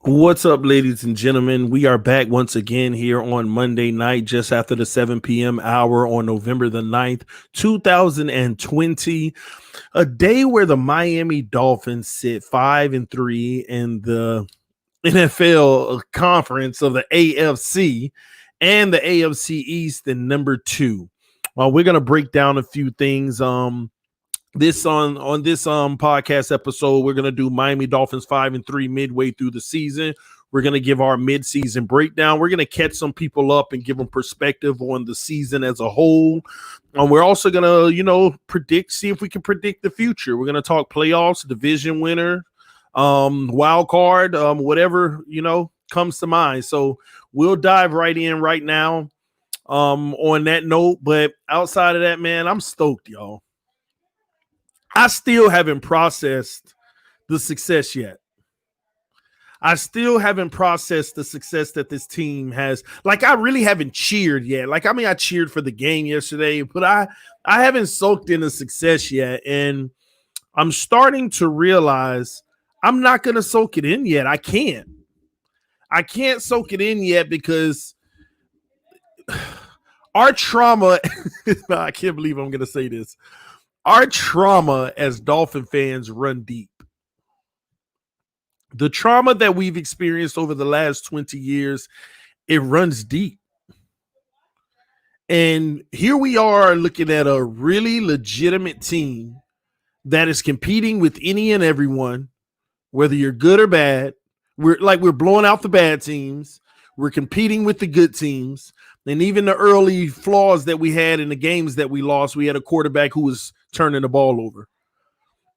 What's up, ladies and gentlemen? We are back once again here on Monday night, just after the 7 p.m. hour on November the 9th, 2020. A day where the Miami Dolphins sit 5-3 in the NFL conference of the AFC and the AFC East in number 2. We're going to break down a few things. This podcast episode, we're gonna do Miami Dolphins 5-3 midway through the season. We're gonna give our mid-season breakdown. We're gonna catch some people up and give them perspective on the season as a whole. We're also gonna, see if we can predict the future. We're gonna talk playoffs, division winner, wild card, whatever comes to mind. So we'll dive right in right now. On that note, but outside of that, man, I'm stoked, y'all. I still haven't processed the success yet. I still haven't processed the success that this team has. Like, I really haven't cheered yet. I cheered for the game yesterday, but I haven't soaked in the success yet. And I'm starting to realize I'm not going to soak it in yet. I can't soak it in yet because our trauma, I can't believe I'm going to say this. Our trauma as Dolphin fans run deep. The trauma that we've experienced over the last 20 years, it runs deep. And here we are looking at a really legitimate team that is competing with any and everyone, whether you're good or bad. We're blowing out the bad teams. We're competing with the good teams. And even the early flaws that we had in the games that we lost, we had a quarterback who was turning the ball over.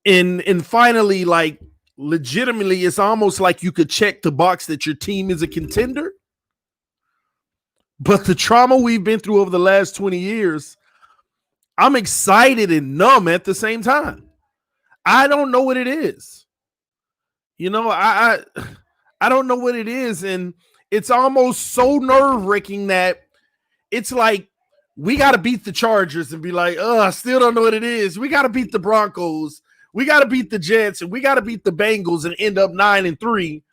And finally, like, legitimately, it's almost like you could check the box that your team is a contender. But the trauma we've been through over the last 20 years, I'm excited and numb at the same time. I don't know what it is. I don't know what it is. And it's almost so nerve-wracking that it's like, we got to beat the Chargers and be like, I still don't know what it is. We got to beat the Broncos. We got to beat the Jets, and we got to beat the Bengals and end up 9-3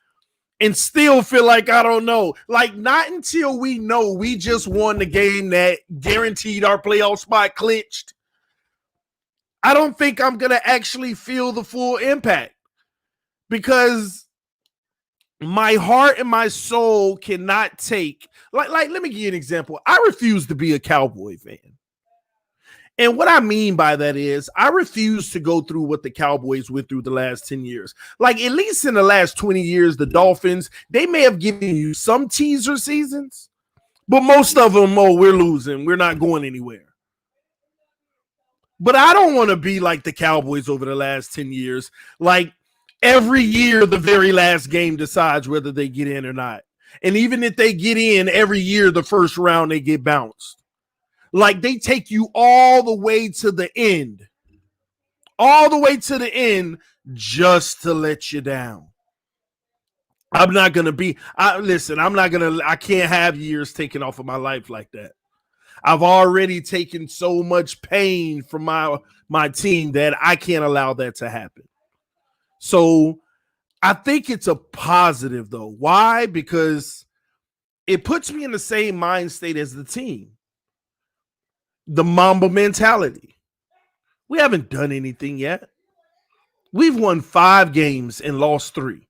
and still feel like I don't know. Like, not until we know we just won the game that guaranteed our playoff spot clinched, I don't think I'm going to actually feel the full impact, because my heart and my soul cannot take, like, let me give you an example. I refuse to be a Cowboy fan. And what I mean by that is I refuse to go through what the Cowboys went through the last 10 years. Like, at least in the last 20 years, the Dolphins, they may have given you some teaser seasons, but most of them, we're losing. We're not going anywhere. But I don't want to be like the Cowboys over the last 10 years. Like, every year, the very last game decides whether they get in or not. And even if they get in, every year, the first round, they get bounced. Like, they take you all the way to the end. Just to let you down. I can't have years taken off of my life like that. I've already taken so much pain from my team that I can't allow that to happen. So I think it's a positive, though. Why? Because it puts me in the same mind state as the team. The Mamba mentality. We haven't done anything yet. We've won 5 games and lost 3.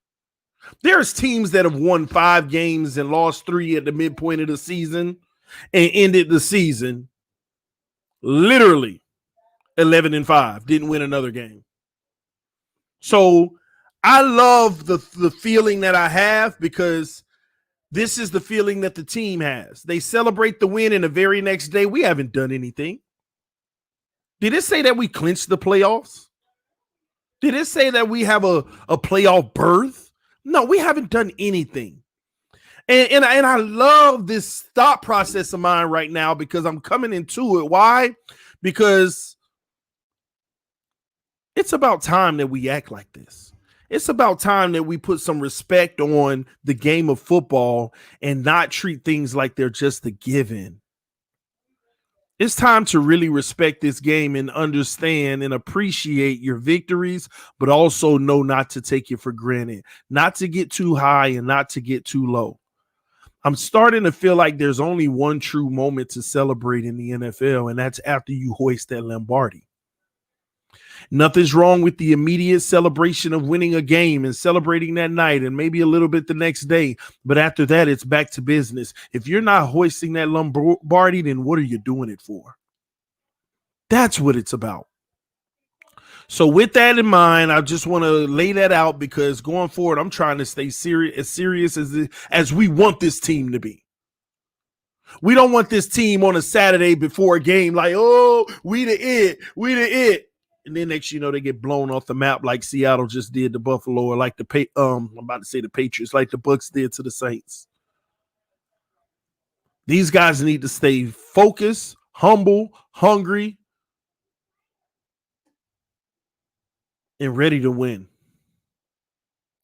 There's teams that have won 5 games and lost 3 at the midpoint of the season and ended the season literally 11-5. Didn't win another game. So I love the feeling that I have, because this is the feeling that the team has. They celebrate the win, and the very next day, we haven't done anything. Did it say that we clinched the playoffs? Did it say that we have a playoff berth? No, we haven't done anything. And I love this thought process of mine right now, because I'm coming into it. Why? Because it's about time that we act like this. It's about time that we put some respect on the game of football and not treat things like they're just a given. It's time to really respect this game and understand and appreciate your victories, but also know not to take it for granted, not to get too high and not to get too low. I'm starting to feel like there's only one true moment to celebrate in the NFL, and that's after you hoist that Lombardi. Nothing's wrong with the immediate celebration of winning a game and celebrating that night and maybe a little bit the next day. But after that, it's back to business. If you're not hoisting that Lombardi, then what are you doing it for? That's what it's about. So with that in mind, I just want to lay that out because going forward, I'm trying to stay serious as we want this team to be. We don't want this team on a Saturday before a game like, oh, we the it. And then next, they get blown off the map like Seattle just did to Buffalo, or like I'm about to say the Patriots, like the Bucs did to the Saints. These guys need to stay focused, humble, hungry, and ready to win.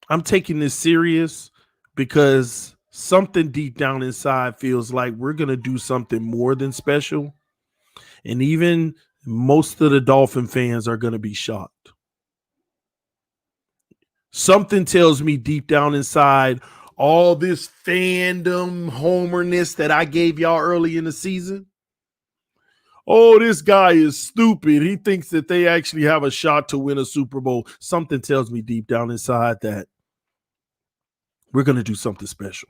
I'm taking this serious because something deep down inside feels like we're going to do something more than special. And even most of the Dolphin fans are going to be shocked. Something tells me deep down inside, all this fandom homerness that I gave y'all early in the season. Oh, this guy is stupid. He thinks that they actually have a shot to win a Super Bowl. Something tells me deep down inside that we're going to do something special.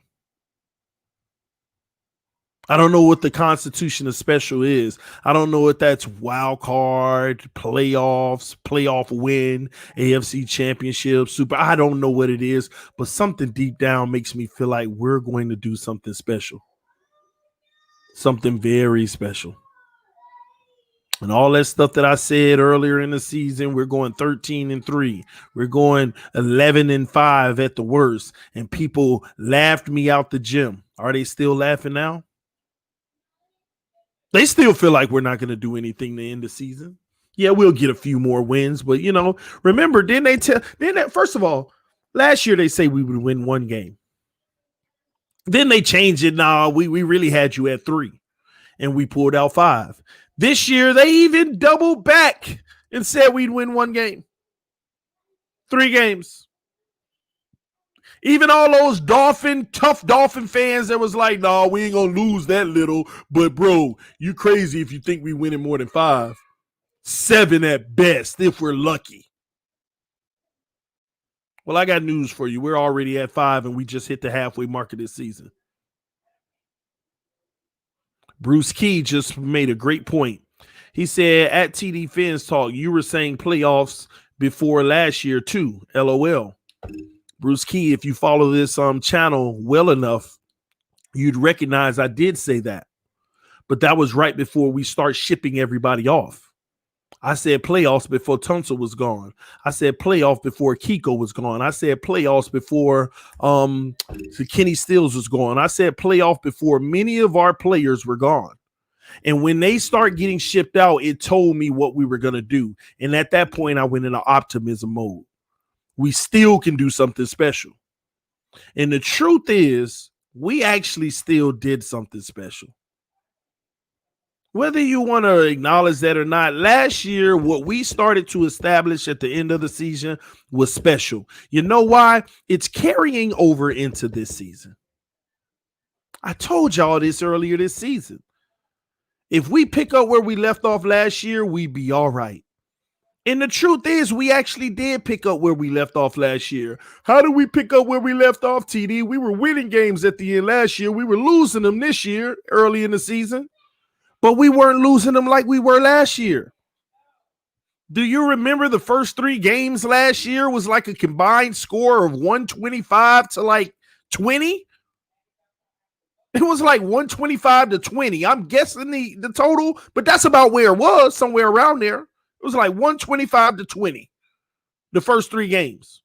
I don't know what the constitution of special is. I don't know if that's wild card, playoffs, playoff win, AFC championship, super. I don't know what it is, but something deep down makes me feel like we're going to do something special. Something very special. And all that stuff that I said earlier in the season, we're going 13-3. We're going 11-5 at the worst. And people laughed me out the gym. Are they still laughing now? They still feel like we're not going to do anything to end the season. Yeah, we'll get a few more wins, but remember, first of all, last year they say we would win one game. Then they changed it. Nah, we really had you at 3, and we pulled out 5. This year they even doubled back and said we'd win one game. 3 games. Even all those tough Dolphin fans that was like, no, we ain't going to lose that little. But, bro, you crazy if you think we winning more than 5. 7 at best, if we're lucky. Well, I got news for you. We're already at 5, and we just hit the halfway mark of this season. Bruce Key just made a great point. He said, at TDPHINSTALK, you were saying playoffs before last year, too. LOL. Bruce Key, if you follow this channel well enough, you'd recognize I did say that. But that was right before we start shipping everybody off. I said playoffs before Tunsil was gone. I said playoff before Kiko was gone. I said playoffs before Kenny Stills was gone. I said playoff before many of our players were gone. And when they start getting shipped out, it told me what we were going to do. And at that point, I went into optimism mode. We still can do something special. And the truth is, we actually still did something special. Whether you want to acknowledge that or not, last year, what we started to establish at the end of the season was special. You know why? It's carrying over into this season. I told y'all this earlier this season. If we pick up where we left off last year, we'd be all right. And the truth is, we actually did pick up where we left off last year. How did we pick up where we left off, TD? We were winning games at the end last year. We were losing them this year, early in the season. But we weren't losing them like we were last year. Do you remember the first 3 games last year was like a combined score of 125 to like 20? It was like 125 to 20. I'm guessing the total, but that's about where it was, somewhere around there. It was like 125 to 20, the first 3 games.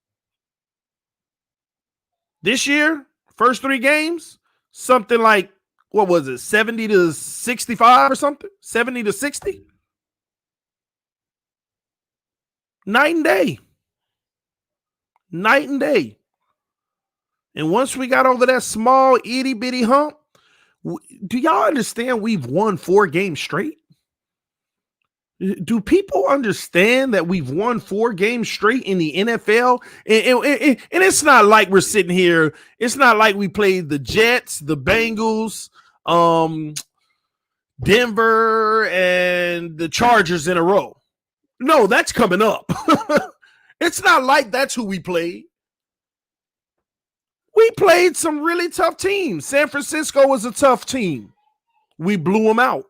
This year, first 3 games, something like, what was it, 70 to 65 or something? 70 to 60? Night and day. Night and day. And once we got over that small itty bitty hump, do y'all understand we've won 4 games straight? Do people understand that we've won 4 games straight in the NFL? And it's not like we're sitting here. It's not like we played the Jets, the Bengals, Denver, and the Chargers in a row. No, that's coming up. It's not like that's who we played. We played some really tough teams. San Francisco was a tough team. We blew them out.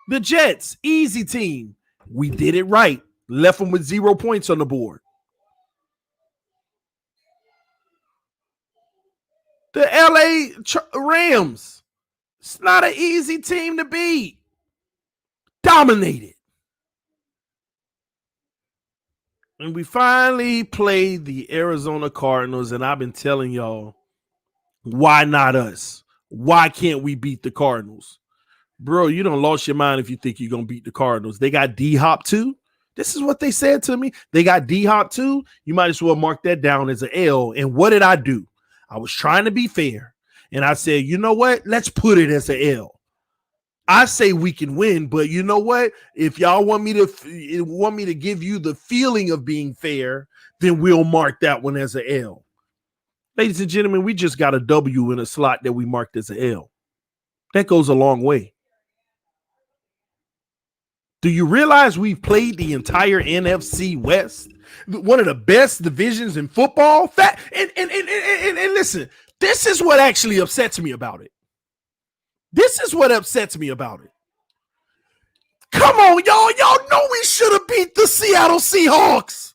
The Jets, easy team. We did it right. Left them with 0 points on the board. The LA Rams, it's not an easy team to beat. Dominated. And we finally played the Arizona Cardinals, and I've been telling y'all, why not us? Why can't we beat the Cardinals? Bro, you done lost your mind if you think you're going to beat the Cardinals. They got D-Hop too. This is what they said to me. They got D-Hop too. You might as well mark that down as an L. And what did I do? I was trying to be fair. And I said, you know what? Let's put it as an L. I say we can win, but you know what? If y'all want me to give you the feeling of being fair, then we'll mark that one as an L. Ladies and gentlemen, we just got a W in a slot that we marked as an L. That goes a long way. Do you realize we've played the entire NFC West? One of the best divisions in football? And listen, this is what actually upsets me about it. This is what upsets me about it. Come on, y'all. Y'all know we should have beat the Seattle Seahawks.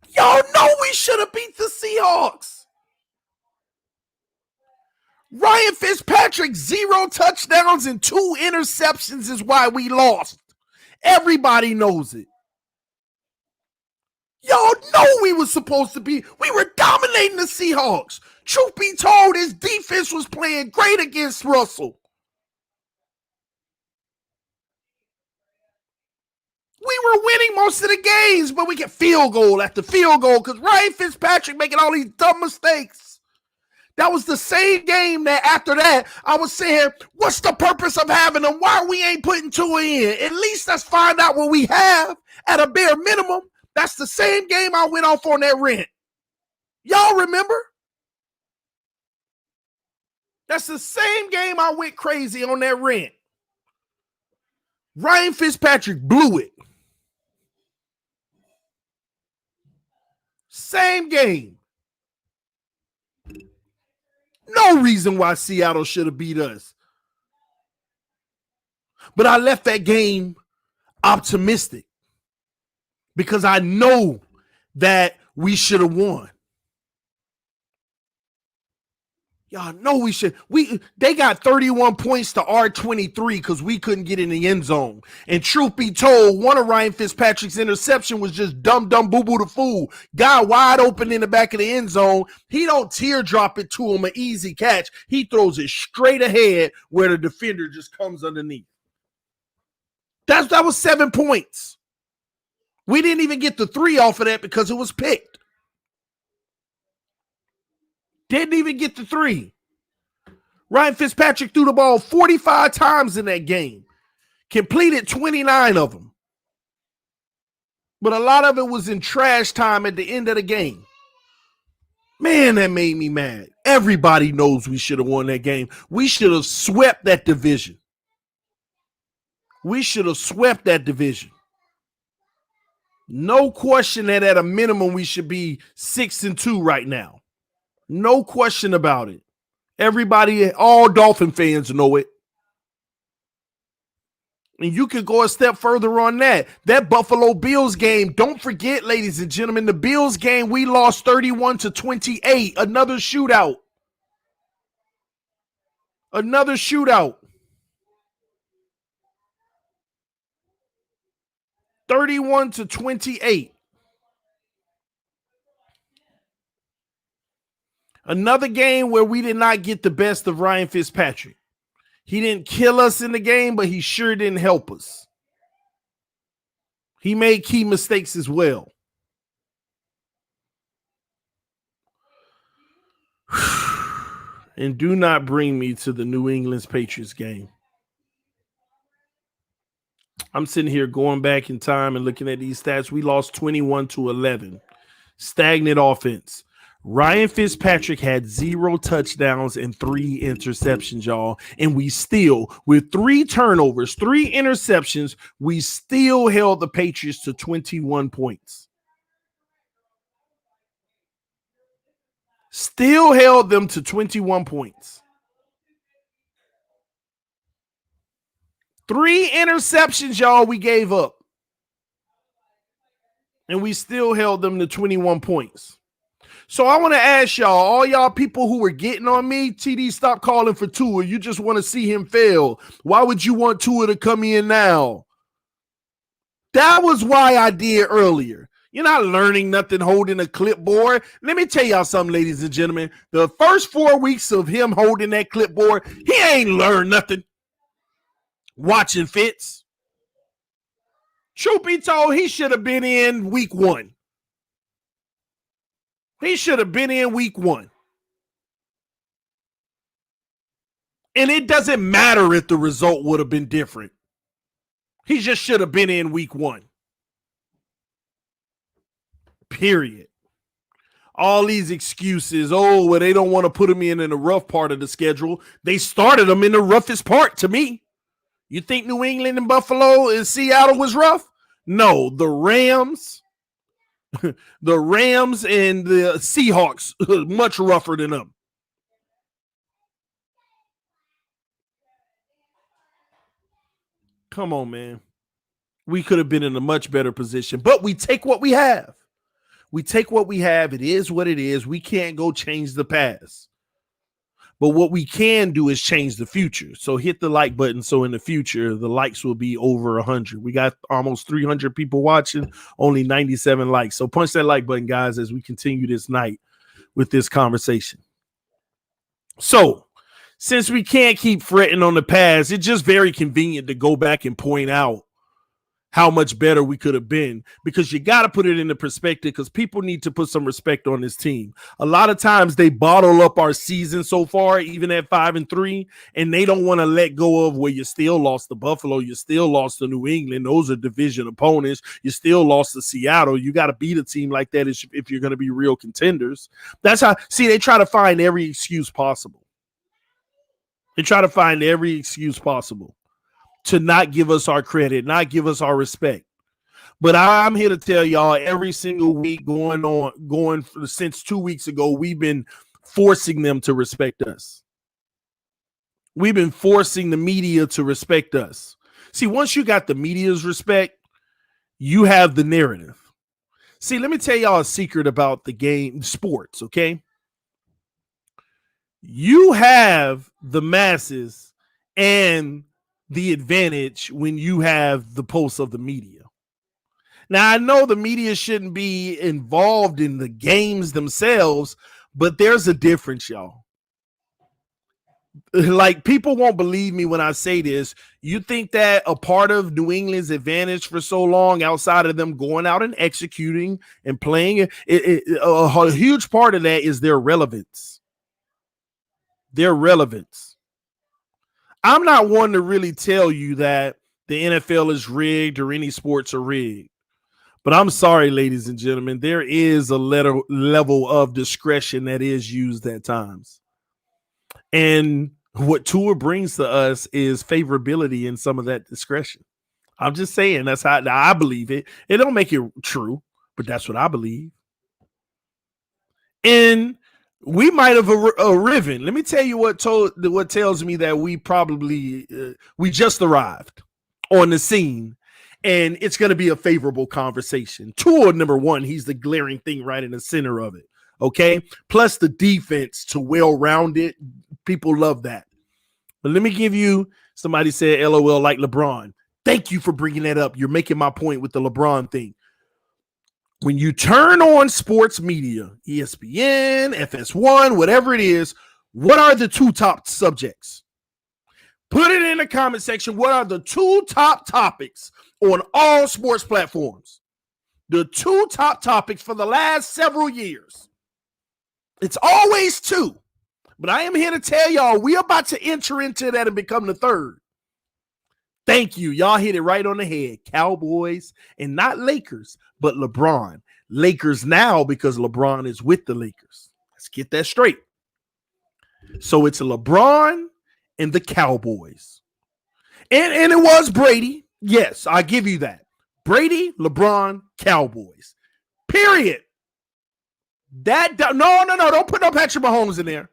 Y'all know we should have beat the Seahawks. Ryan Fitzpatrick, 0 touchdowns and 2 interceptions is why we lost. Everybody knows it. Y'all know we were supposed to be. We were dominating the Seahawks. Truth be told, his defense was playing great against Russell. We were winning most of the games, but we get field goal after field goal because Ryan Fitzpatrick making all these dumb mistakes. That was the same game that after that, I was saying, what's the purpose of having them? Why we ain't putting 2 in? At least let's find out what we have at a bare minimum. That's the same game I went off on that rant. Y'all remember? That's the same game I went crazy on that rant. Ryan Fitzpatrick blew it. Same game. No reason why Seattle should have beat us. But I left that game optimistic because I know that we should have won. Y'all know we should. They got 31 points to our 23 because we couldn't get in the end zone. And truth be told, one of Ryan Fitzpatrick's interception was just dumb boo-boo the fool. Guy wide open in the back of the end zone. He don't teardrop it to him, an easy catch. He throws it straight ahead where the defender just comes underneath. That was 7 points. We didn't even get the 3 off of that because it was picked. Didn't even get the 3. Ryan Fitzpatrick threw the ball 45 times in that game. Completed 29 of them. But a lot of it was in trash time at the end of the game. Man, that made me mad. Everybody knows we should have won that game. We should have swept that division. We should have swept that division. No question that at a minimum we should be 6-2 right now. No question about it. Everybody, all Dolphin fans know it. And you could go a step further on that. That Buffalo Bills game, don't forget, ladies and gentlemen, the Bills game, we lost 31-28. Another shootout. Another shootout. 31-28. Another game where we did not get the best of Ryan Fitzpatrick. He didn't kill us in the game, but he sure didn't help us. He made key mistakes as well. And do not bring me to the New England Patriots game. I'm sitting here going back in time and looking at these stats. We lost 21-11. Stagnant offense. Ryan Fitzpatrick had 0 touchdowns and 3 interceptions, y'all. And we still, with 3 turnovers, 3 interceptions, we still held the Patriots to 21 points. Still held them to 21 points. 3 interceptions, y'all, we gave up. And we still held them to 21 points. So I want to ask y'all, all y'all people who were getting on me, TD, stop calling for Tua. You just want to see him fail. Why would you want Tua to come in now? That was why I did earlier. You're not learning nothing holding a clipboard. Let me tell y'all something, ladies and gentlemen. The first 4 weeks of him holding that clipboard, he ain't learned nothing. Watching Fitz. Truth be told, he should have been in week 1. He should have been in week 1. And it doesn't matter if the result would have been different. He just should have been in week 1. Period. All these excuses. Oh, well, they don't want to put him in the rough part of the schedule. They started him in the roughest part to me. You think New England and Buffalo and Seattle was rough? No, the Rams and the Seahawks much rougher than them. Come on, man. We could have been in a much better position, but we take what we have. We take what we have. It is what it is. We can't go change the past. But what we can do is change the future. So hit the like button. So in the future, the likes will be over 100. We got almost 300 people watching, only 97 likes. So punch that like button, guys, as we continue this night with this conversation. So since we can't keep fretting on the past, it's just very convenient to go back and point out how much better we could have been, because you got to put it into perspective, because people need to put some respect on this team. A lot of times they bottle up our season so far, even at 5-3, and they don't want to let go of where you still lost to Buffalo. You still lost to New England. Those are division opponents. You still lost to Seattle. You got to beat a team like that if you're going to be real contenders. That's how, see, they try to find every excuse possible. They try to find every excuse possible to not give us our credit, not give us our respect. But I'm here to tell y'all, every single week going since 2 weeks ago, we've been forcing them to respect us. We've been forcing the media to respect us. See, once you got the media's respect, you have the narrative. See, let me tell y'all a secret about the game, sports, okay? You have the masses and the advantage when you have the pulse of the media. Now, I know the media shouldn't be involved in the games themselves, but there's a difference, y'all. Like, people won't believe me when I say this. You think that a part of New England's advantage for so long, outside of them going out and executing and playing, a huge part of that is their relevance. Their relevance. I'm not one to really tell you that the NFL is rigged or any sports are rigged. But I'm sorry, ladies and gentlemen, there is a level of discretion that is used at times. And what Tua brings to us is favorability in some of that discretion. I'm just saying, that's how I believe it. It don't make it true, but that's what I believe. And we might have arriven. Let me tell you what tells me that we probably we just arrived on the scene, and it's going to be a favorable conversation. Tua, number one, he's the glaring thing right in the center of it. Okay, plus the defense to well-rounded. People love that. But let me give you. Somebody said, "LOL," like LeBron. Thank you for bringing that up. You're making my point with the LeBron thing. When you turn on sports media, ESPN, FS1, whatever it is, what are the 2 top subjects? Put it in the comment section. What are the 2 top topics on all sports platforms? The 2 top topics for the last several years. It's always 2. But I am here to tell y'all, we're about to enter into that and become the 3rd. Thank you. Y'all hit it right on the head. Cowboys, and not Lakers, but LeBron. Lakers now because LeBron is with the Lakers. Let's get that straight. So it's LeBron and the Cowboys. And it was Brady. Yes, I give you that. Brady, LeBron, Cowboys. Period. No. Don't put no Patrick Mahomes in there.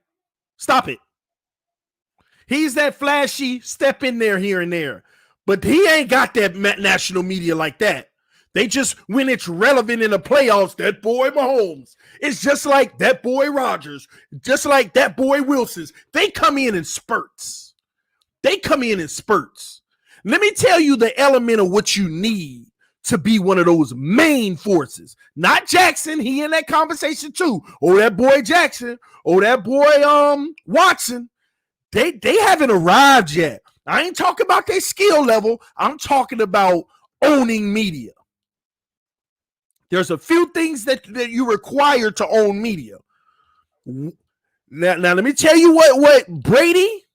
Stop it. He's that flashy step in there here and there. But he ain't got that national media like that. They just, when it's relevant in the playoffs, that boy Mahomes. It's just like that boy Rodgers, just like that boy Wilson's. They come in spurts. Let me tell you the element of what you need to be one of those main forces. Not Jackson. He in that conversation too. Oh, that boy Jackson. Oh, that boy Watson. They haven't arrived yet. I ain't talking about their skill level. I'm talking about owning media. There's a few things that you require to own media. Now let me tell you what Brady,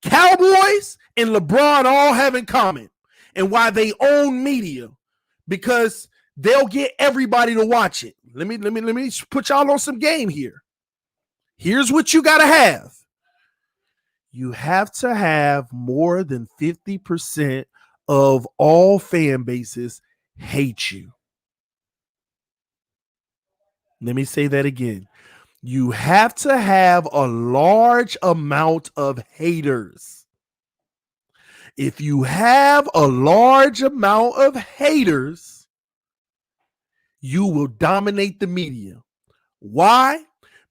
Cowboys, and LeBron all have in common and why they own media, because they'll get everybody to watch it. Let me put y'all on some game here. Here's what you got to have. You have to have more than 50% of all fan bases hate you. Let me say that again. You have to have a large amount of haters. If you have a large amount of haters, you will dominate the media. Why?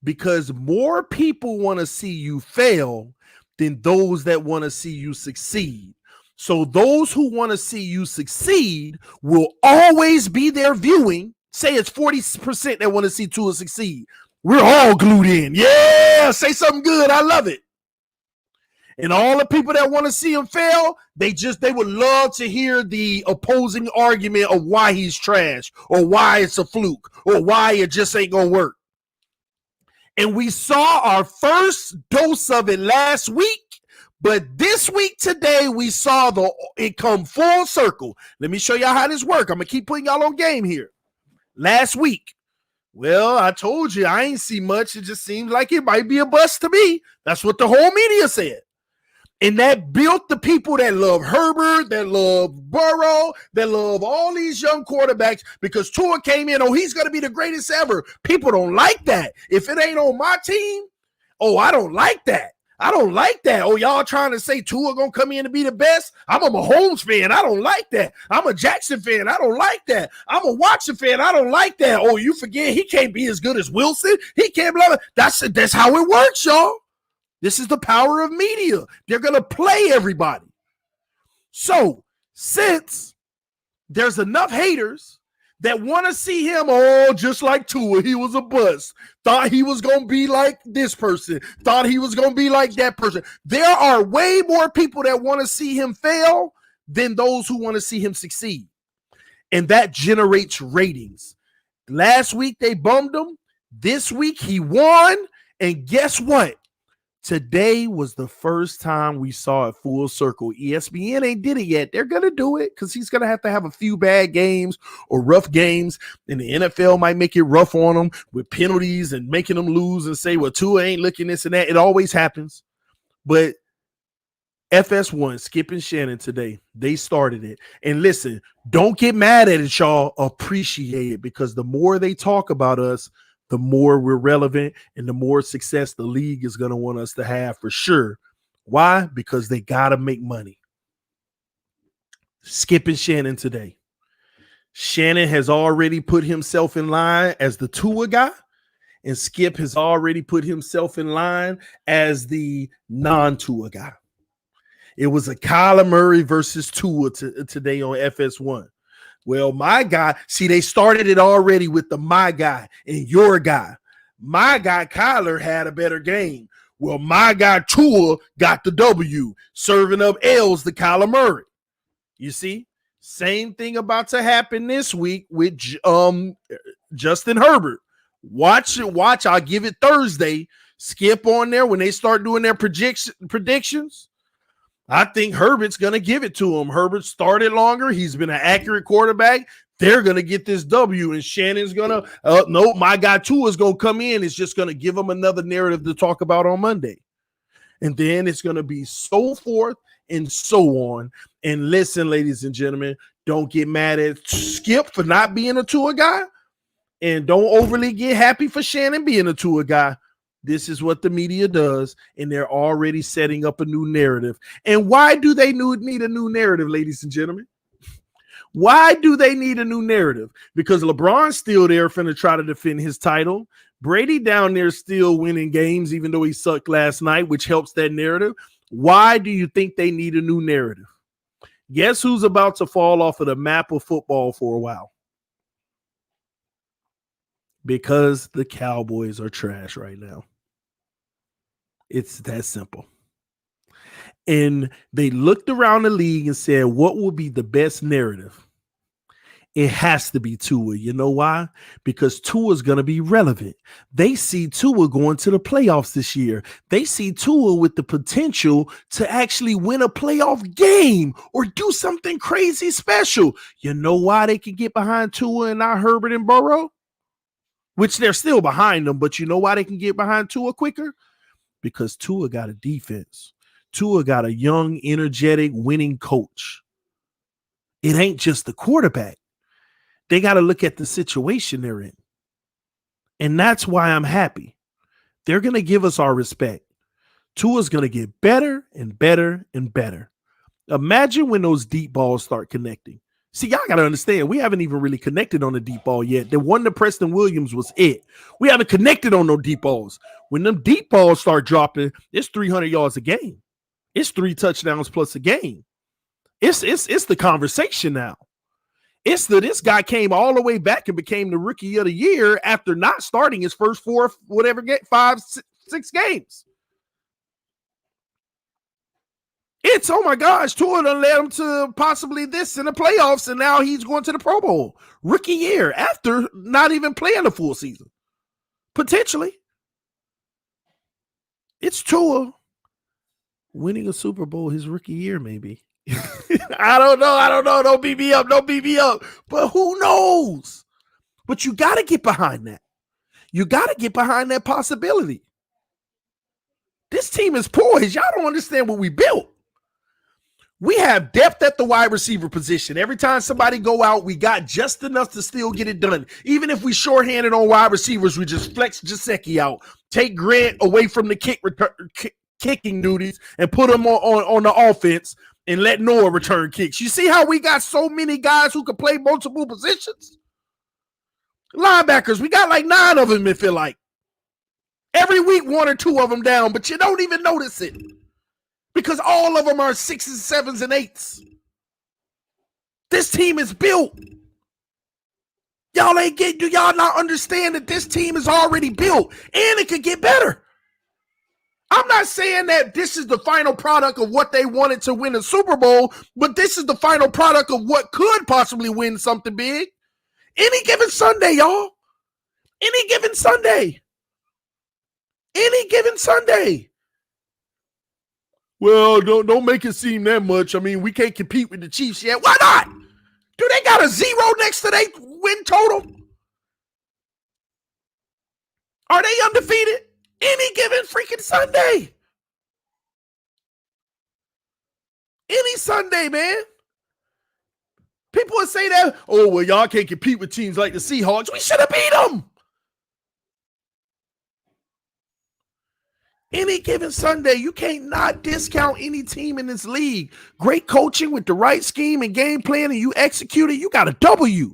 Because more people want to see you fail than those that want to see you succeed. So those who want to see you succeed will always be there viewing. Say it's 40% that want to see Tua succeed. We're all glued in. Yeah, say something good. I love it. And all the people that want to see him fail, they would love to hear the opposing argument of why he's trash or why it's a fluke or why it just ain't going to work. And we saw our first dose of it last week, but this week today we saw it come full circle. Let me show y'all how this works. I'm going to keep putting y'all on game here. Last week, well, I told you I ain't see much. It just seems like it might be a bust to me. That's what the whole media said. And that built the people that love Herbert, that love Burrow, that love all these young quarterbacks because Tua came in, he's going to be the greatest ever. People don't like that. If it ain't on my team, I don't like that. Y'all trying to say Tua going to come in and be the best? I'm a Mahomes fan. I don't like that. I'm a Jackson fan. I don't like that. I'm a Watson fan. I don't like that. Oh, you forget he can't be as good as Wilson. He can't blah, blah. That's how it works, y'all. This is the power of media. They're going to play everybody. So since there's enough haters that want to see him, just like Tua, he was a bust. Thought he was going to be like this person. Thought he was going to be like that person. There are way more people that want to see him fail than those who want to see him succeed. And that generates ratings. Last week, they bummed him. This week, he won. And guess what? Today was the first time we saw it full circle. ESPN ain't did it yet. They're going to do it because he's going to have a few bad games or rough games, and the NFL might make it rough on him with penalties and making them lose and say, well, Tua ain't looking this and that. It always happens. But FS1, Skip and Shannon today, they started it. And listen, don't get mad at it, y'all. Appreciate it, because the more they talk about us, the more we're relevant and the more success the league is going to want us to have for sure. Why? Because they got to make money. Skip and Shannon today. Shannon has already put himself in line as the Tua guy, and Skip has already put himself in line as the non-Tua guy. It was a Kyler Murray versus Tua today on FS1. Well, my guy, see, they started it already with the my guy and your guy. My guy, Kyler, had a better game. Well, my guy, Tua, got the W, serving up L's to Kyler Murray. You see? Same thing about to happen this week with Justin Herbert. Watch. I'll give it Thursday. Skip on there when they start doing their predictions. I think Herbert's going to give it to him. Herbert started longer. He's been an accurate quarterback. They're going to get this W, and Shannon's going to, no, my guy Tua is going to come in. It's just going to give him another narrative to talk about on Monday. And then it's going to be so forth and so on. And listen, ladies and gentlemen, don't get mad at Skip for not being a Tua guy. And don't overly get happy for Shannon being a Tua guy. This is what the media does, and they're already setting up a new narrative. And why do they need a new narrative, ladies and gentlemen? Why do they need a new narrative? Because LeBron's still there finna try to defend his title. Brady down there still winning games, even though he sucked last night, which helps that narrative. Why do you think they need a new narrative? Guess who's about to fall off of the map of football for a while? Because the Cowboys are trash right now. It's that simple. And they looked around the league and said, what will be the best narrative? It has to be Tua. You know why? Because Tua is going to be relevant. They see Tua going to the playoffs this year. They see Tua with the potential to actually win a playoff game or do something crazy special. You know why they can get behind Tua and not Herbert and Burrow? Which they're still behind them, but you know why they can get behind Tua quicker? Because Tua got a defense. Tua got a young, energetic, winning coach. It ain't just the quarterback. They got to look at the situation they're in. And that's why I'm happy. They're going to give us our respect. Tua's going to get better and better and better. Imagine when those deep balls start connecting. See, y'all got to understand, we haven't even really connected on the deep ball yet. The one to Preston Williams was it. We haven't connected on no deep balls. When them deep balls start dropping, it's 300 yards a game. It's 3 touchdowns plus a game. It's the conversation now. This guy came all the way back and became the rookie of the year after not starting his first 5, 6 games. It's, oh my gosh, Tua done led him to possibly this in the playoffs, and now he's going to the Pro Bowl. Rookie year after not even playing a full season. Potentially. It's Tua winning a Super Bowl his rookie year, maybe. I don't know. Don't beat me up. But who knows? But you got to get behind that. You got to get behind that possibility. This team is poised. Y'all don't understand what we built. We have depth at the wide receiver position. Every time somebody go out, we got just enough to still get it done. Even if we shorthanded on wide receivers, we just flex Gesicki out, take Grant away from the kicking duties, and put him on the offense and let Noah return kicks. You see how we got so many guys who can play multiple positions? Linebackers, we got like 9 of them, it feel like. Every week, 1 or 2 of them down, but you don't even notice it. Because all of them are 6s, 7s, and 8s. This team is built. Do y'all not understand that this team is already built and it could get better? I'm not saying that this is the final product of what they wanted to win a Super Bowl, but this is the final product of what could possibly win something big. Any given Sunday, y'all. Any given Sunday. Well, don't make it seem that much. I mean, we can't compete with the Chiefs yet. Why not? Do they got a 0 next to their win total? Are they undefeated? Any given freaking Sunday. Any Sunday, man. People would say that, oh, well, y'all can't compete with teams like the Seahawks. We should have beat them. Any given Sunday, you can't not discount any team in this league. Great coaching with the right scheme and game plan, and you execute it, you got a W.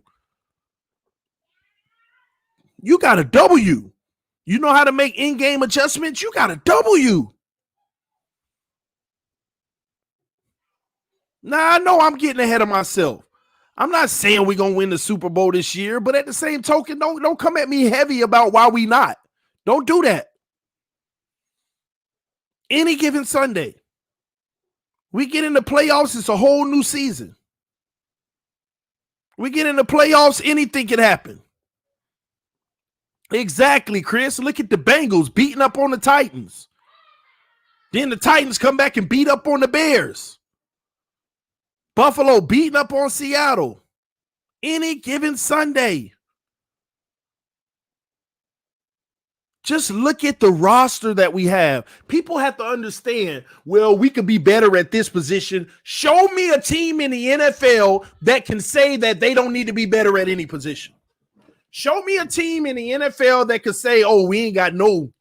You got a W. You know how to make in-game adjustments, you got a W. Now, I know I'm getting ahead of myself. I'm not saying we're going to win the Super Bowl this year, but at the same token, don't come at me heavy about why we not. Don't do that. Any given Sunday, we get in the playoffs, it's a whole new season. We get in the playoffs, anything can happen. Exactly, Chris. Look at the Bengals beating up on the Titans. Then the Titans come back and beat up on the Bears. Buffalo beating up on Seattle. Any given Sunday. Just look at the roster that we have. People have to understand, well, we could be better at this position. Show me a team in the NFL that can say that they don't need to be better at any position. Show me a team in the NFL that could say, oh, we ain't got no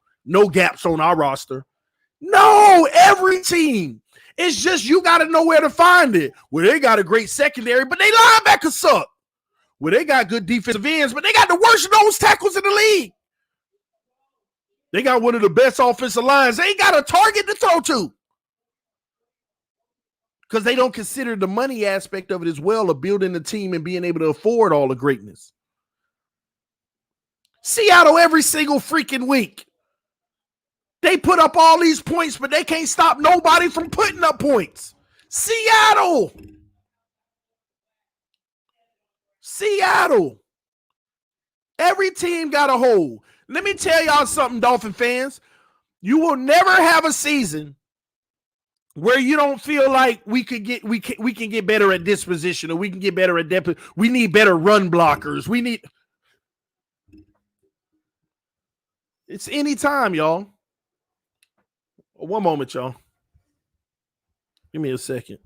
gaps on our roster. No, every team. It's just you got to know where to find it. Well, they got a great secondary, but they linebackers suck. Well, they got good defensive ends, but they got the worst nose tackles in the league. They got one of the best offensive lines. They ain't got a target to throw to. Because they don't consider the money aspect of it as well, of building the team and being able to afford all the greatness. Seattle every single freaking week. They put up all these points, but they can't stop nobody from putting up points. Seattle. Every team got a hole. Let me tell y'all something, Dolphin fans. You will never have a season where you don't feel like we can get better at this position, or we can get better at that. We need better run blockers. It's any time, y'all. One moment, y'all. Give me a second.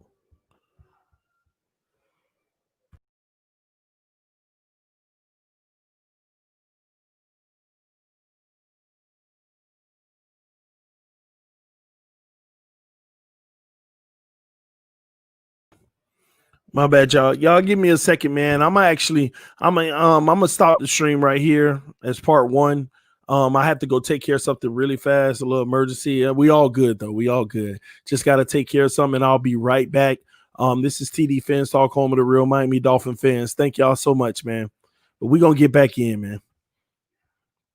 My bad, y'all. Y'all give me a second, man. I'm gonna stop the stream right here as part one. I have to go take care of something really fast, a little emergency. We all good though. We all good. Just got to take care of something, and I'll be right back. This is TDPHINSTALK, home of the real Miami Dolphin fans. Thank y'all so much, man. But we're gonna get back in, man.